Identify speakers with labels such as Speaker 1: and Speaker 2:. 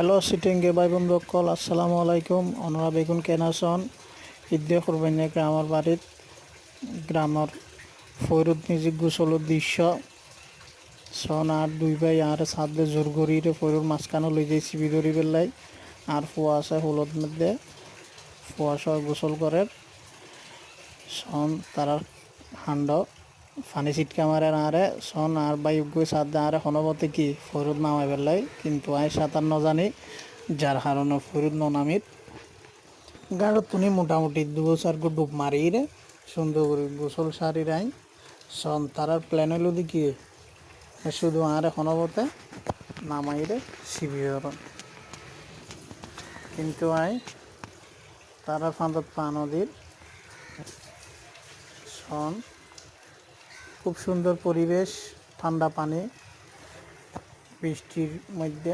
Speaker 1: hello সিটিংগে ভাই বন্ধু call আসসালামু আলাইকুম অনরা বেগুন কেনাসন ঈদে কুরবানি গ্রামের বাড়িত গ্রামের ফৈরুদ মিউজিক গোসলের দৃশ্য সন আর দুই ভাই আর সাদে জোর গড়িয়ে ফৈরুর মাঝখানে লই যাই চিবি ধরি বেলাই আর ফুয়া আছে হলুদ মধ্যে ফুয়া সহ গোসল করে সন তারা হান্ড ফানি ছিটকা মারে আরে সন আর বাই গই সাদে আরে হনবতে কি ফৈরুদ নামাই বেলাই কিন্তু আই সাঁতার ন জানি যার কারণে ফরিদ ননামিত গাড়ো তুনি মোটামুটি 2-4 গো ডুব মারি রে সুন্দর করে গোসল সারি রাই সন তারার প্ল্যান হইল দেখি শুধু আর হনবতে নামাই রে শিবির কিন্তু আই তারা ফাঁদত পা নদীর সন খুব সুন্দর পরিবেশ ঠান্ডা পানি বৃষ্টির মধ্যে